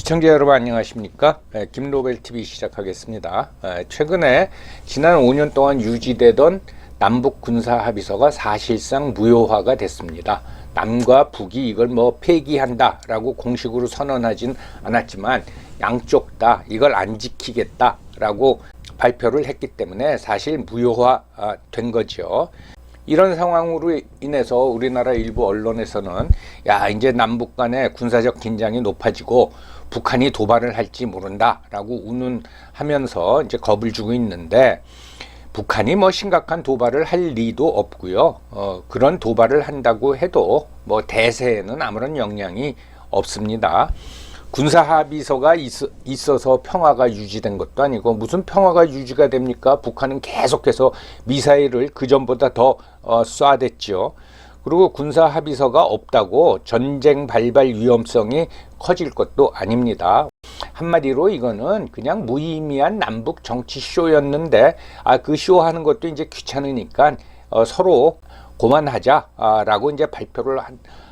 시청자 여러분 안녕하십니까? 김로벨TV 시작하겠습니다. 최근에 지난 5년 동안 유지되던 남북 군사 합의서가 사실상 무효화가 됐습니다. 남과 북이 이걸 폐기한다 라고 공식으로 선언하진 않았지만 양쪽 다 이걸 안 지키겠다 라고 발표를 했기 때문에 사실 무효화 된 거죠. 이런 상황으로 인해서 우리나라 일부 언론에서는 이제 남북 간의 군사적 긴장이 높아지고 북한이 도발을 할지 모른다 라고 운운하면서 이제 겁을 주고 있는데, 북한이 심각한 도발을 할 리도 없고요. 그런 도발을 한다고 해도 대세에는 아무런 영향이 없습니다. 군사 합의서가 있어서 평화가 유지된 것도 아니고 무슨 평화가 유지가 됩니까? 북한은 계속해서 미사일을 그전보다 더 쏴댔죠. 그리고 군사 합의서가 없다고 전쟁 발발 위험성이 커질 것도 아닙니다. 한마디로 이거는 그냥 무의미한 남북 정치 쇼였는데 그 쇼하는 것도 이제 귀찮으니까 서로 그만하자라고 이제 발표를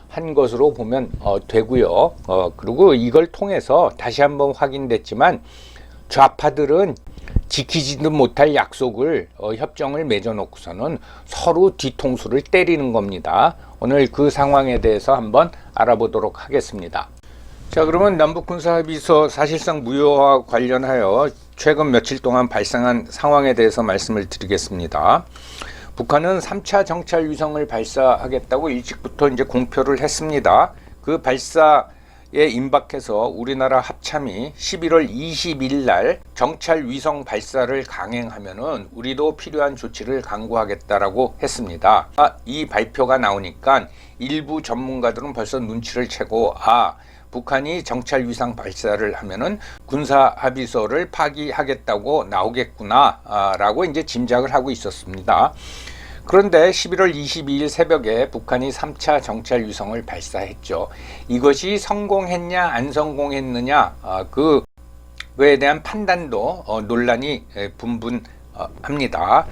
한 것으로 보면 되고요. 그리고 이걸 통해서 다시 한번 확인됐지만 좌파들은 지키지도 못할 약속을 협정을 맺어놓고서는 서로 뒤통수를 때리는 겁니다. 오늘 그 상황에 대해서 한번 알아보도록 하겠습니다. 자, 그러면 남북군사합의서 사실상 무효화 관련하여 최근 며칠 동안 발생한 상황에 대해서 말씀을 드리겠습니다. 북한은 3차 정찰 위성을 발사하겠다고 일찍부터 이제 공표를 했습니다. 그 발사에 임박해서 우리나라 합참이 11월 20일 날 정찰 위성 발사를 강행하면은 우리도 필요한 조치를 강구하겠다라고 했습니다. 이 발표가 나오니까 일부 전문가들은 벌써 눈치를 채고 북한이 정찰 위성 발사를 하면은 군사 합의서를 파기하겠다고 나오겠구나 라고 이제 짐작을 하고 있었습니다. 그런데 11월 22일 새벽에 북한이 3차 정찰 위성을 발사했죠. 이것이 성공했냐 안 성공했느냐 그거에 대한 판단도 논란이 분분합니다.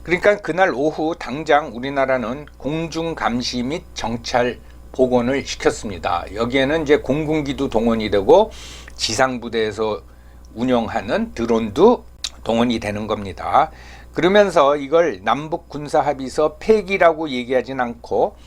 그러니까 그날 오후 당장 우리나라는 공중 감시 및 정찰 복원을 시켰습니다. 여기에는 이제 공군기도 동원이 되고 지상부대에서 운영하는 드론도 동원이 되는 겁니다. 그러면서 이걸 남북 군사 합의서 폐기라고 얘기하진 않고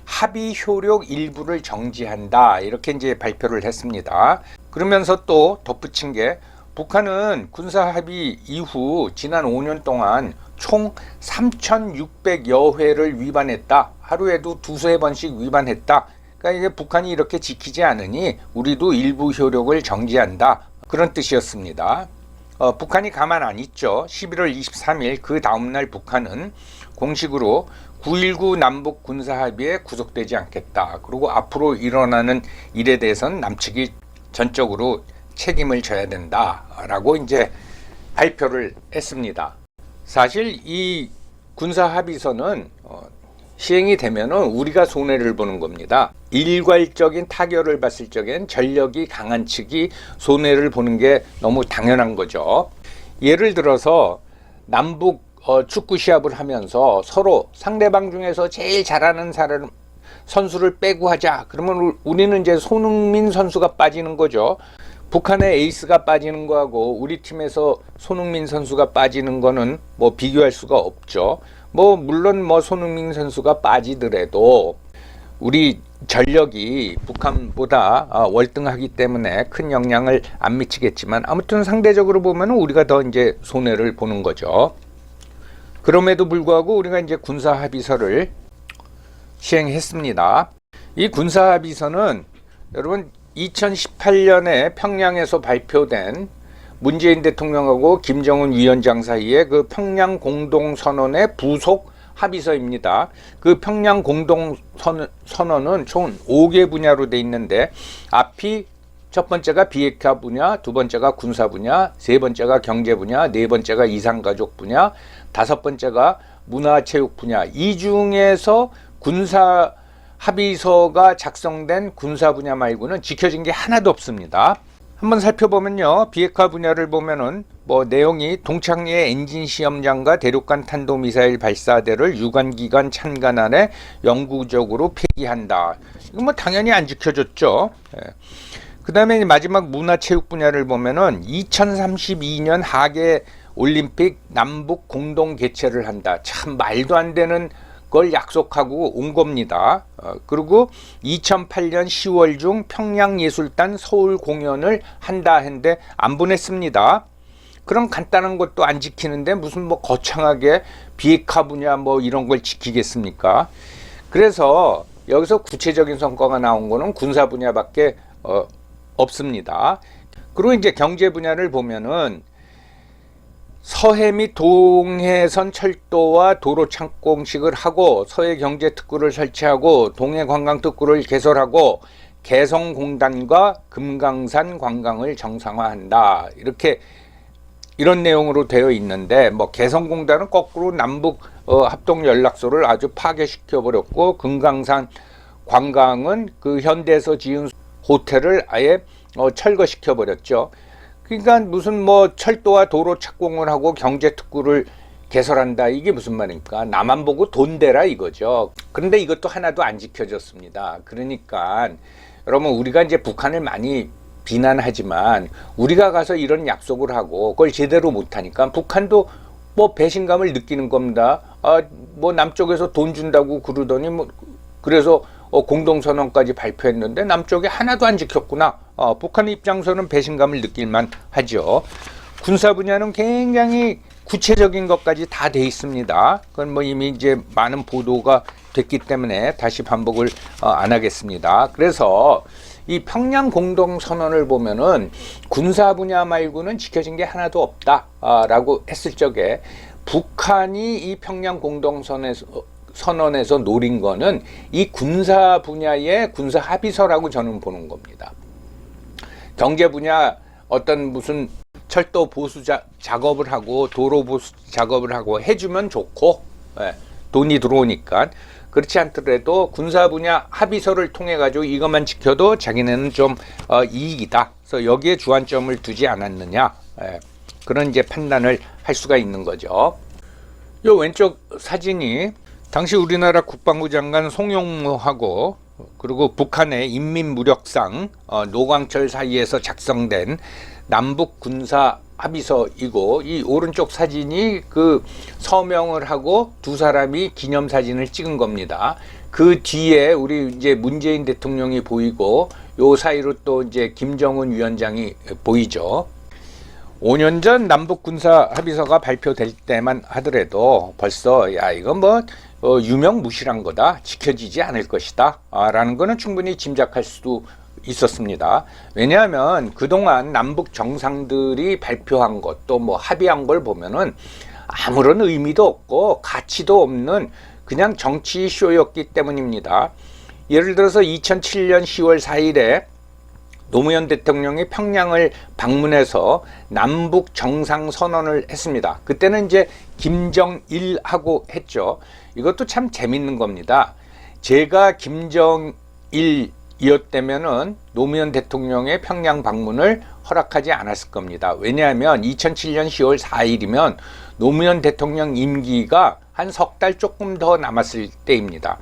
합의 효력 일부를 정지한다 이렇게 이제 발표를 했습니다. 그러면서 또 덧붙인 게 북한은 군사 합의 이후 지난 5년 동안 총 3,600여 회를 위반했다. 하루에도 두세 번씩 위반했다. 그러니까 이게 북한이 이렇게 지키지 않으니 우리도 일부 효력을 정지한다. 그런 뜻이었습니다. 북한이 가만 안 있죠. 11월 23일 그 다음날 북한은 공식으로 9.19 남북 군사합의에 구속되지 않겠다. 그리고 앞으로 일어나는 일에 대해서는 남측이 전적으로 책임을 져야 된다라고 이제 발표를 했습니다. 사실 이 군사합의서는 시행이 되면은 우리가 손해를 보는 겁니다. 일괄적인 타결을 봤을 적엔 전력이 강한 측이 손해를 보는 게 너무 당연한 거죠. 예를 들어서 남북 축구 시합을 하면서 서로 상대방 중에서 제일 잘하는 선수를 빼고 하자. 그러면 우리는 이제 손흥민 선수가 빠지는 거죠. 북한의 에이스가 빠지는 거하고 우리 팀에서 손흥민 선수가 빠지는 거는 비교할 수가 없죠. 물론 손흥민 선수가 빠지더라도 우리 전력이 북한보다 월등하기 때문에 큰 영향을 안 미치겠지만 아무튼 상대적으로 보면 우리가 더 이제 손해를 보는 거죠. 그럼에도 불구하고 우리가 이제 군사 합의서를 시행했습니다. 이 군사 합의서는 여러분 2018년에 평양에서 발표된 문재인 대통령하고 김정은 위원장 사이의 그 평양 공동선언의 부속 합의서입니다. 그 평양 공동선언은 총 5개 분야로 돼 있는데 앞이 첫 번째가 비핵화 분야, 두 번째가 군사 분야, 세 번째가 경제 분야, 네 번째가 이산가족 분야, 다섯 번째가 문화체육 분야. 이 중에서 군사 합의서가 작성된 군사 분야 말고는 지켜진 게 하나도 없습니다. 한번 살펴보면요. 비핵화 분야를 보면은 내용이 동창리의 엔진 시험장과 대륙간 탄도미사일 발사대를 유관기간 찬간 안에 영구적으로 폐기한다. 이거 당연히 안 지켜졌죠. 그 다음에 마지막 문화체육 분야를 보면은 2032년 하계 올림픽 남북 공동 개최를 한다. 참 말도 안 되는 걸 약속하고 온 겁니다. 그리고 2008년 10월 중 평양예술단 서울 공연을 한다 했는데 안 보냈습니다. 그런 간단한 것도 안 지키는데 무슨 뭐 거창하게 비핵화 분야 뭐 이런 걸 지키겠습니까? 그래서 여기서 구체적인 성과가 나온 거는 군사 분야밖에 없습니다. 그리고 이제 경제 분야를 보면은 서해 및 동해선 철도와 도로 착공식을 하고 서해 경제 특구를 설치하고 동해 관광 특구를 개설하고 개성공단과 금강산 관광을 정상화한다. 이렇게 이런 내용으로 되어 있는데 뭐 개성공단은 거꾸로 남북 합동 연락소를 아주 파괴시켜 버렸고 금강산 관광은 그 현대에서 지은 호텔을 아예 철거시켜 버렸죠. 그러니까 무슨 뭐 철도와 도로 착공을 하고 경제 특구를 개설한다. 이게 무슨 말입니까? 나만 보고 돈 대라 이거죠. 그런데 이것도 하나도 안 지켜졌습니다. 그러니까 여러분 우리가 이제 북한을 많이 비난하지만 우리가 가서 이런 약속을 하고 그걸 제대로 못하니까 북한도 뭐 배신감을 느끼는 겁니다. 뭐 남쪽에서 돈 준다고 그러더니 뭐 그래서 공동선언까지 발표했는데 남쪽에 하나도 안 지켰구나. 북한 입장에서는 배신감을 느낄만 하죠. 군사 분야는 굉장히 구체적인 것까지 다 돼 있습니다. 그건 뭐 이미 이제 많은 보도가 됐기 때문에 다시 반복을 안 하겠습니다. 그래서 이 평양 공동선언을 보면은 군사 분야 말고는 지켜진 게 하나도 없다라고 했을 적에 북한이 이 평양 공동선언에서 노린 거는 이 군사 분야의 군사 합의서라고 저는 보는 겁니다. 경제 분야 어떤 무슨 철도 보수 작업을 하고 도로 보수 작업을 하고 해주면 좋고 돈이 들어오니까 그렇지 않더라도 군사 분야 합의서를 통해 가지고 이것만 지켜도 자기네는 좀 이익이다. 그래서 여기에 주안점을 두지 않았느냐 그런 이제 판단을 할 수가 있는 거죠. 요 왼쪽 사진이 당시 우리나라 국방부 장관 송영무하고 그리고 북한의 인민무력상 노광철 사이에서 작성된 남북 군사 합의서이고 이 오른쪽 사진이 그 서명을 하고 두 사람이 기념사진을 찍은 겁니다. 그 뒤에 우리 이제 문재인 대통령이 보이고 요 사이로 또 이제 김정은 위원장이 보이죠. 5년 전 남북 군사 합의서가 발표될 때만 하더라도 벌써 야 이건 뭐 유명무실한 거다, 지켜지지 않을 것이다 라는 거는 충분히 짐작할 수도 있었습니다. 왜냐하면 그동안 남북 정상들이 발표한 것 또 뭐 합의한 걸 보면은 아무런 의미도 없고 가치도 없는 그냥 정치 쇼였기 때문입니다. 예를 들어서 2007년 10월 4일에 노무현 대통령이 평양을 방문해서 남북 정상선언을 했습니다. 그때는 이제 김정일하고 했죠. 이것도 참 재밌는 겁니다. 제가 김정일이었다면은 노무현 대통령의 평양 방문을 허락하지 않았을 겁니다. 왜냐하면 2007년 10월 4일이면 노무현 대통령 임기가 한 석 달 조금 더 남았을 때입니다.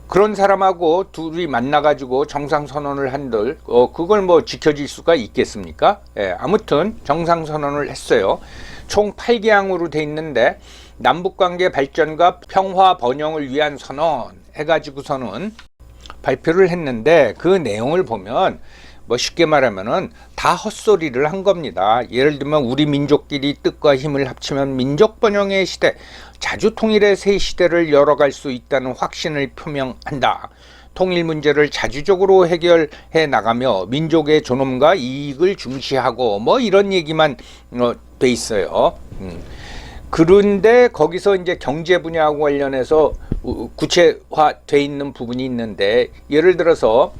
그런 사람하고 둘이 만나가지고 정상선언을 한들 그걸 뭐 지켜질 수가 있겠습니까? 아무튼 정상선언을 했어요. 총 8개항으로 돼 있는데 남북관계 발전과 평화 번영을 위한 선언 해가지고서는 발표를 했는데 그 내용을 보면 뭐 쉽게 말하면은 다 헛소리를 한 겁니다. 예를 들면 우리 민족끼리 뜻과 힘을 합치면 민족 번영의 시대, 자주 통일의 새 시대를 열어갈 수 있다는 확신을 표명한다. 통일 문제를 자주적으로 해결해 나가며 민족의 존엄과 이익을 중시하고 뭐 이런 얘기만 돼 있어요. 그런데 거기서 이제 경제 분야하고 관련해서 구체화돼 있는 부분이 있는데 예를 들어서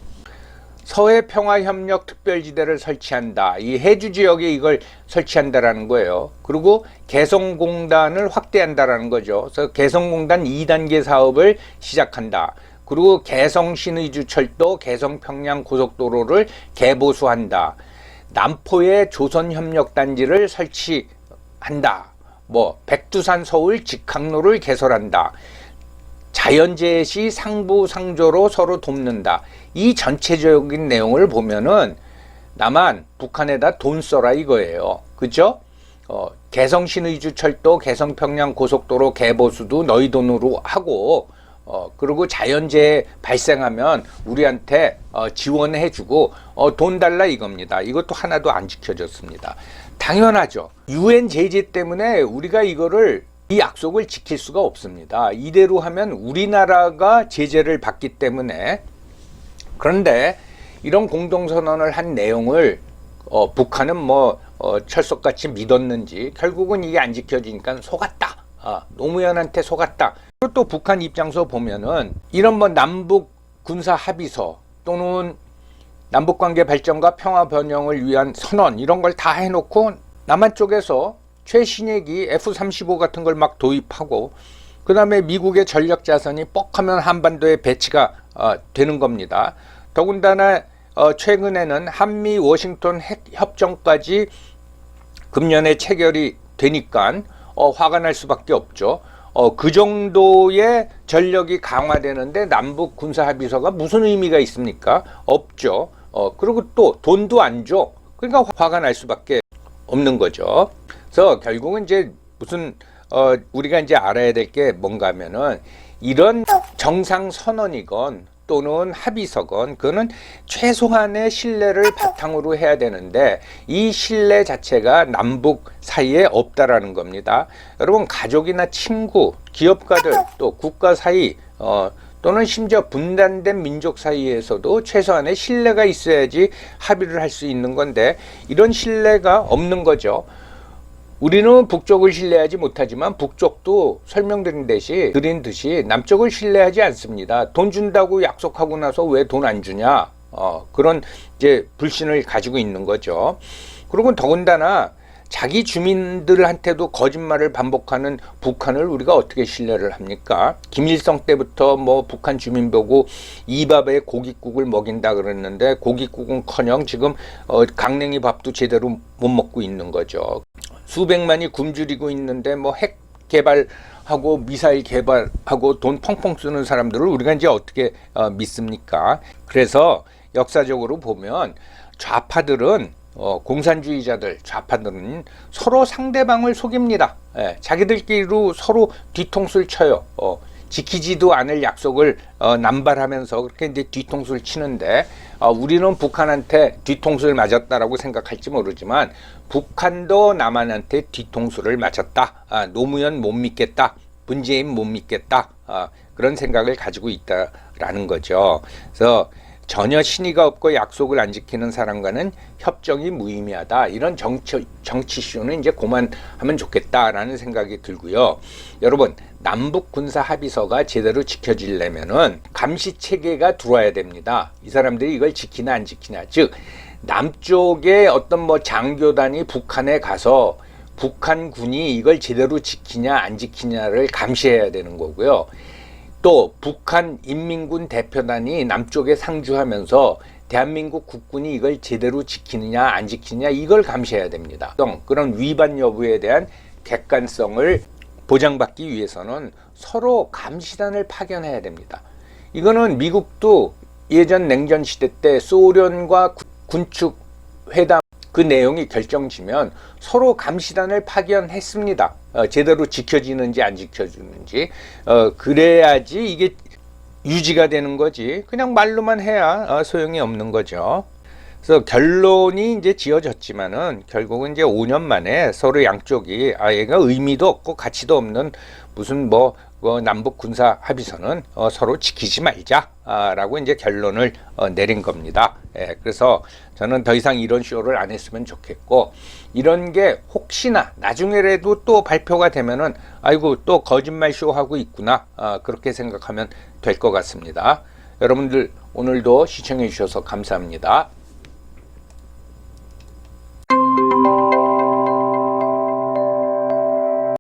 서해평화협력 특별지대를 설치한다. 이 해주 지역에 이걸 설치한다라는 거예요. 그리고 개성공단을 확대한다라는 거죠. 그래서 개성공단 2단계 사업을 시작한다. 그리고 개성신의주철도 개성평양 고속도로를 개보수한다. 남포에 조선협력단지를 설치한다. 뭐 백두산 서울 직항로를 개설한다. 자연재해 시 상부상조로 서로 돕는다. 이 전체적인 내용을 보면은 나만 북한에다 돈 써라 이거예요. 그죠? 개성 신의주 철도, 개성 평양 고속도로 개보수도 너희 돈으로 하고, 그리고 자연재해 발생하면 우리한테 지원해주고 돈 달라 이겁니다. 이것도 하나도 안 지켜졌습니다. 당연하죠. UN 제재 때문에 우리가 이 약속을 지킬 수가 없습니다. 이대로 하면 우리나라가 제재를 받기 때문에. 그런데 이런 공동선언을 한 내용을 북한은 철석같이 믿었는지 결국은 이게 안 지켜지니까 속았다. 노무현한테 속았다. 그리고 또 북한 입장에서 보면은 이런 남북 군사 합의서 또는 남북관계 발전과 평화 번영을 위한 선언 이런 걸 다 해놓고 남한 쪽에서 최신鋭기 F-35 같은 걸 막 도입하고 그 다음에 미국의 전력 자산이 뻑하면 한반도에 배치가 되는 겁니다. 더군다나 최근에는 한미 워싱턴 핵 협정까지 금년에 체결이 되니까 화가 날 수밖에 없죠. 그 정도의 전력이 강화되는데 남북 군사 합의서가 무슨 의미가 있습니까? 없죠. 그리고 또 돈도 안 줘. 그러니까 화가 날 수밖에 없는 거죠. 그래서 결국은 이제 우리가 이제 알아야 될 게 뭔가 하면은 이런 정상 선언이건 또는 합의서건 그거는 최소한의 신뢰를 바탕으로 해야 되는데 이 신뢰 자체가 남북 사이에 없다라는 겁니다. 여러분 가족이나 친구, 기업가들 또 국가 사이 또는 심지어 분단된 민족 사이에서도 최소한의 신뢰가 있어야지 합의를 할 수 있는 건데 이런 신뢰가 없는 거죠. 우리는 북쪽을 신뢰하지 못하지만 북쪽도 설명드린 듯이 남쪽을 신뢰하지 않습니다. 돈 준다고 약속하고 나서 왜 돈 안 주냐? 그런 이제 불신을 가지고 있는 거죠. 그리고 더군다나 자기 주민들한테도 거짓말을 반복하는 북한을 우리가 어떻게 신뢰를 합니까? 김일성 때부터 북한 주민 보고 이밥에 고깃국을 먹인다 그랬는데 고깃국은커녕 지금 강냉이 밥도 제대로 못 먹고 있는 거죠. 수백만이 굶주리고 있는데 핵 개발하고 미사일 개발하고 돈 펑펑 쓰는 사람들을 우리가 이제 어떻게 믿습니까? 그래서 역사적으로 보면 좌파들은 공산주의자들, 좌파들은 서로 상대방을 속입니다. 자기들끼리로 서로 뒤통수를 쳐요. 지키지도 않을 약속을 남발하면서 그렇게 이제 뒤통수를 치는데 우리는 북한한테 뒤통수를 맞았다라고 생각할지 모르지만 북한도 남한한테 뒤통수를 맞았다. 노무현 못 믿겠다. 문재인 못 믿겠다. 그런 생각을 가지고 있다라는 거죠. 그래서 전혀 신의가 없고 약속을 안 지키는 사람과는 협정이 무의미하다. 이런 정치 쇼는 이제 그만하면 좋겠다라는 생각이 들고요. 여러분, 남북 군사 합의서가 제대로 지켜지려면은 감시 체계가 들어와야 됩니다. 이 사람들이 이걸 지키나 안 지키나. 즉, 남쪽의 어떤 장교단이 북한에 가서 북한군이 이걸 제대로 지키냐 안 지키냐를 감시해야 되는 거고요. 또 북한 인민군 대표단이 남쪽에 상주하면서 대한민국 국군이 이걸 제대로 지키느냐 안 지키느냐 이걸 감시해야 됩니다. 그런 위반 여부에 대한 객관성을 보장받기 위해서는 서로 감시단을 파견해야 됩니다. 이거는 미국도 예전 냉전 시대 때 소련과 군축 회담 그 내용이 결정지면 서로 감시단을 파견했습니다. 제대로 지켜지는지 안 지켜지는지. 그래야지 이게 유지가 되는 거지. 그냥 말로만 해야 소용이 없는 거죠. 그래서 결론이 이제 지어졌지만은 결국은 이제 5년 만에 서로 양쪽이 얘가 의미도 없고 가치도 없는 무슨 남북 군사 합의서는 서로 지키지 말자라고 이제 결론을 내린 겁니다. 그래서 저는 더 이상 이런 쇼를 안 했으면 좋겠고 이런 게 혹시나 나중에라도 또 발표가 되면은 아이고 또 거짓말 쇼 하고 있구나 그렇게 생각하면 될 것 같습니다. 여러분들 오늘도 시청해 주셔서 감사합니다.